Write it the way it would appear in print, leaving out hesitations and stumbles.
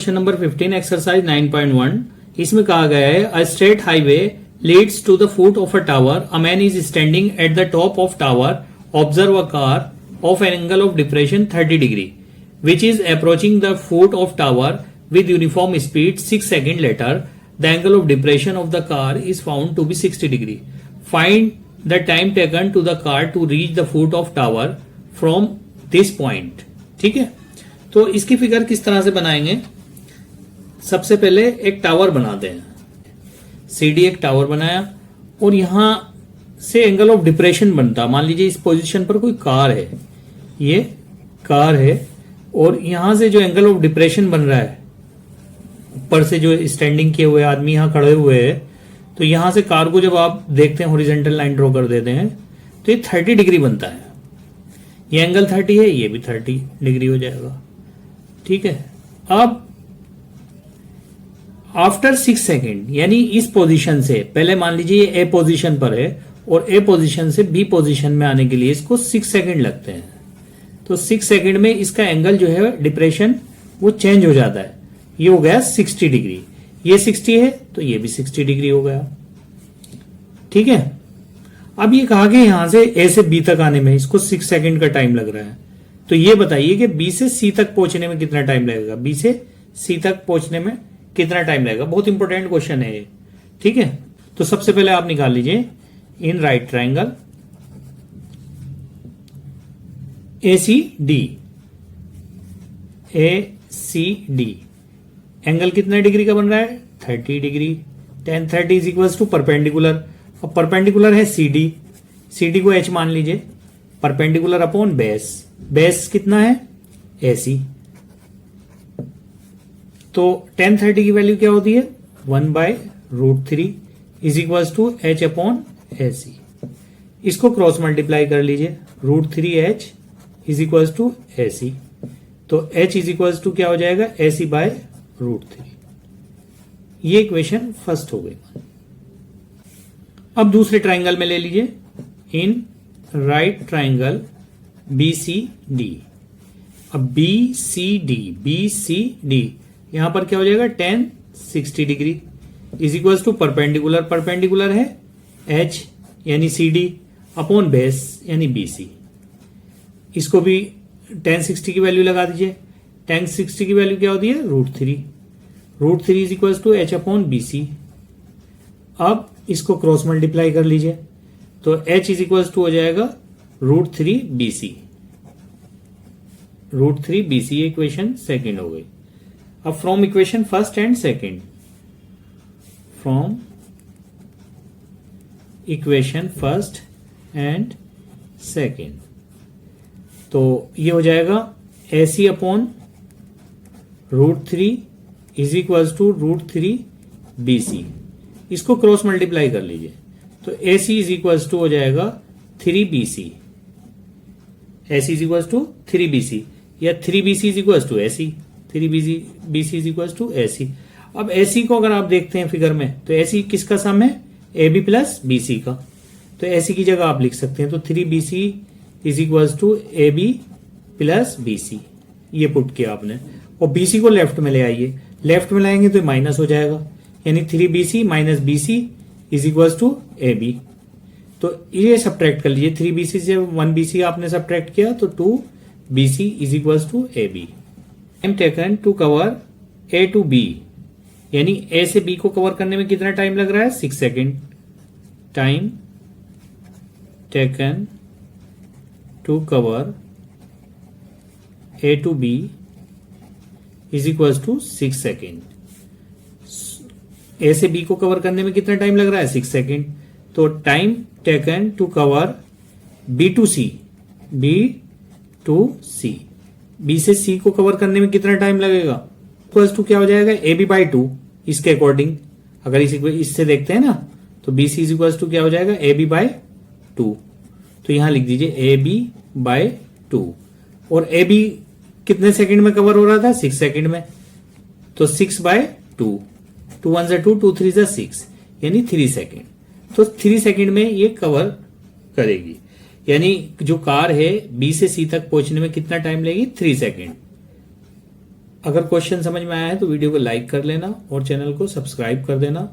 Question number 15 exercise 9.1 इसमें कहा गया है a straight highway leads to the foot of a tower a man is standing at the top of tower observe a car of an angle of depression 30 degree which is approaching the foot of tower with uniform speed 6 second later the angle of depression of the car is found to be 60 degree find the time taken to the car to reach the foot of tower from this point. ठीक है, तो इसकी figure किस तरह से बनाएंगे। सबसे पहले एक टावर बनाते हैं, सीडी एक टावर बनाया और यहां से एंगल ऑफ डिप्रेशन बनता। मान लीजिए इस पोजीशन पर कोई कार है, ये कार है और यहां से जो एंगल ऑफ डिप्रेशन बन रहा है, ऊपर से जो स्टैंडिंग किए हुए आदमी यहां खड़े हुए हैं, तो यहां से कार को जब आप देखते हैं हॉरिजॉन्टल लाइन ड्रॉ कर देते हैं तो ये 30 डिग्री बनता है। ये एंगल 30 है, ये भी 30 डिग्री हो जाएगा। ठीक है, अब आफ्टर 6 सेकेंड यानी इस पोजीशन से पहले मान लीजिए ये ए पोजीशन पर है और ए पोजीशन से बी पोजीशन में आने के लिए इसको 6 सेकेंड लगते हैं। तो 6 सेकेंड में इसका एंगल जो है डिप्रेशन वो चेंज हो जाता है। ये हो गया 60 डिग्री, ये 60 है तो ये भी 60 डिग्री हो गया। ठीक है, अब ये कहा कि यहां से ए से बी तक आने में इसको 6 सेकेंड का टाइम लग रहा है। तो ये बताइए कि बी से सी तक पहुंचने में कितना टाइम लगेगा, बी से सी तक पहुंचने में कितना टाइम लगेगा। बहुत इंपॉर्टेंट क्वेश्चन है ये। ठीक है, तो सबसे पहले आप निकाल लीजिए in right triangle ACD, angle कितना डिग्री का बन रहा है 30 degree. tan 30 is equal to perpendicular, अब परपेंडिकुलर है CD को H मान लीजिए, परपेंडिकुलर अपॉन बेस कितना है AC। तो tan 30 की वैल्यू क्या होती है 1/√3 is equal to H upon AC। इसको क्रॉस मल्टीप्लाई कर लीजिए, √3H is equal to AC। तो H इज इक्वल टू क्या हो जाएगा AC/√3। ये इक्वेशन फर्स्ट हो गई। अब दूसरे ट्राइंगल में ले लीजिए इन राइट ट्राइंगल BCD। अब BCD यहां पर क्या हो जाएगा tan 60 degree is equal to perpendicular है H यानी CD अपॉन बेस यानी BC। इसको भी tan 60 की वैल्यू लगा दीजिए। tan 60 की वैल्यू क्या होती है √3 is equal to H upon BC। अब इसको क्रॉस मल्टीप्लाई कर लीजिए तो H इज इक्वल टू हो जाएगा √3BC। √3BC इक्वेशन सेकेंड हो गई। अब from equation first and second, from equation first and second, तो ये हो जाएगा AC upon √3 is equal to √3BC। इसको क्रॉस मल्टीप्लाई कर लीजिए तो AC इज इक्वल टू हो जाएगा 3BC। AC is equal to 3BC या 3BC is equal to AC, 3BC is equal to AC। अब AC को अगर आप देखते हैं फिगर में तो AC किसका सम है AB प्लस BC का, तो AC की जगह आप लिख सकते हैं तो 3BC is equal to AB plus BC। ये पुट किया आपने और BC को लेफ्ट में ले आइए, लेफ्ट में लाएंगे तो माइनस हो जाएगा यानी 3BC minus BC is equal to AB। तो ये सब्ट्रैक्ट कर लीजिए, 3BC से 1BC आपने सब्ट्रैक्ट किया तो 2BC is equal to AB। Time taken to cover A to B यानी A से B को कवर करने में कितना टाइम लग रहा है 6 second. Time taken to cover A to B is equal to 6 second. A से B को कवर करने में कितना टाइम लग रहा है 6 सेकेंड। तो time taken to cover B to C, B से C को कवर करने में कितना टाइम लगेगा प्लस टू क्या हो जाएगा AB/2। इसके अकॉर्डिंग अगर इससे देखते हैं ना तो BC इज इक्वल टू क्या हो जाएगा AB/2। तो यहां लिख दीजिए AB/2 और AB कितने सेकंड में कवर हो रहा था 6 सेकंड में, तो 6/2, 2 1 2 2 3 6 यानी 3 सेकंड। तो 3 सेकंड में ये कवर करेगी यानी जो कार है B से C तक पहुंचने में कितना टाइम लेगी 3 सेकंड। अगर क्वेश्चन समझ में आया है तो वीडियो को लाइक कर लेना और चैनल को सब्सक्राइब कर देना।